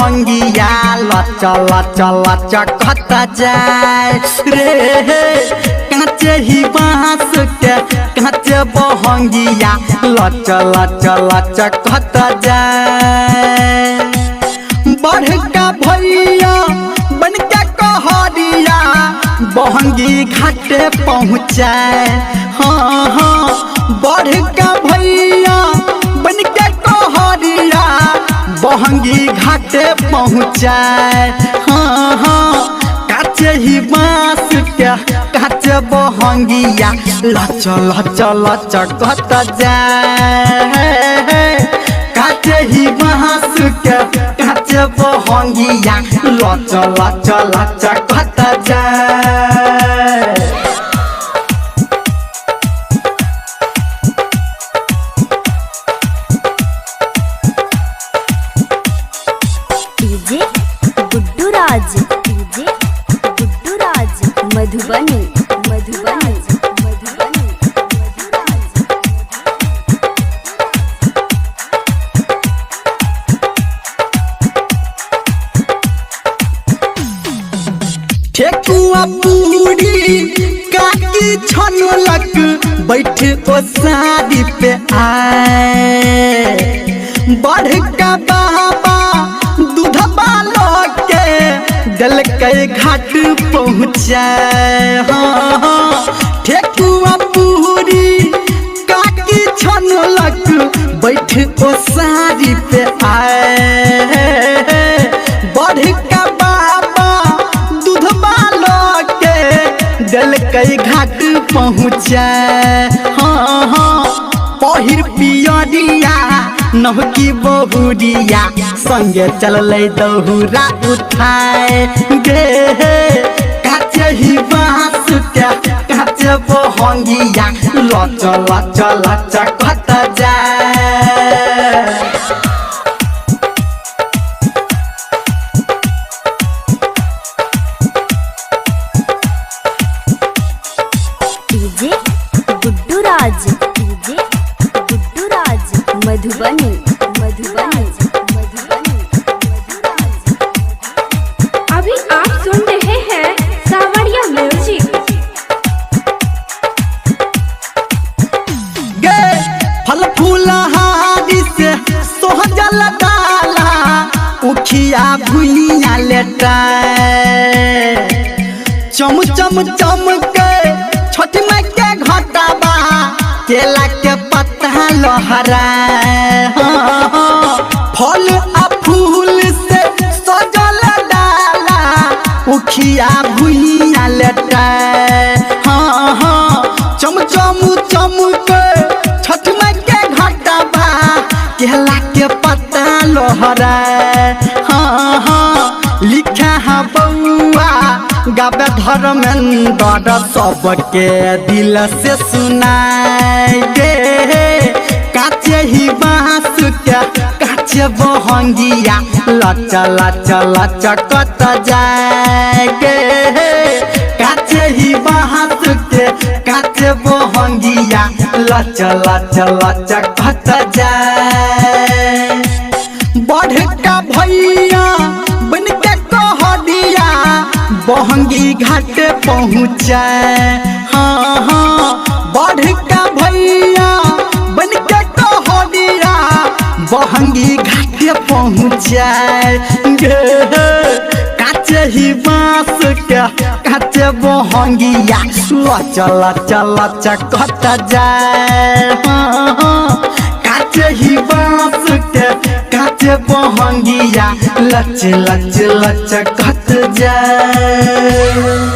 बहंगिया लच लच लच कत जाए रे काचे ही बांस के काचे बहंगिया लच लच लच कत जाए बढ़ का भैया बन के कहरिया बहंगी घाटे पहुँचाए हाँ हाँ बढ़ का भैया बन के कहरिया बहंगी घाटे पहुँचाए हाँ हाँ काचे ही बांस के काचे बहंगिया लच लच लच कत जाए काचे ही बांस के काचे बहंगिया लच लच लच कत जाए डीजे गुड्डू राज मधुबनी मधुबनी मधुबनी ठेकुआ पूरी काकी छनलक बैठ ओ शादी पे आए बढ़ का बाबा दूध बालो के दिल के घाट पहुँचाए हाँ हाँ ठेकुआ पूरी काकी छनलक बैठ ओ शादी पे आए बढ़ का दिल कई घाट पहुँचाए हाँ हाँ पहिर पियरिया नहकी बहुरिया संगे चल दहुरा उठाए गे काचे ही बांस के काचे बहंगिया लच लच लच कत जाए डीजे गुड्डू राज मधुबनी मधुबनी मधुबनी अभी आप सुन रहे हैं सावरिया म्यूजिक। गे फल फूलहारी से सोहजल डाला उखिया भुइया लेटाए चम चम चम के छोटी माई के घटाबा केला के पत्ता लहराए हाँ हाँ फल आ फूल से सजल डाला उखिया भुइया लेटाए हाँ हाँ चम चम चम के छोटी माई के घटाबा केला के पत्ता लहराए हाँ हाँ लिखा है बउआ गावे धर्मेंद्र सबके दिल से सुनाए दे काचे ही बांस के काचे बहंगिया लच लच लच कत जाए गे काचे ही बांस के काचे बहंगिया लच लच लच कत जाए बढ़ का भैया बन के कहरिया बहंगी घाट पहुँचाए हाँ हाँ बढ़ का भैया बन के कहरिया बहंगी घाट पहुँचाए काचे ही बांस के काचे बहंगिया लच लच लच कत जाए हाँ हाँ काचे ही बांस के काचे बहंगिया लच लच लच कत जाए।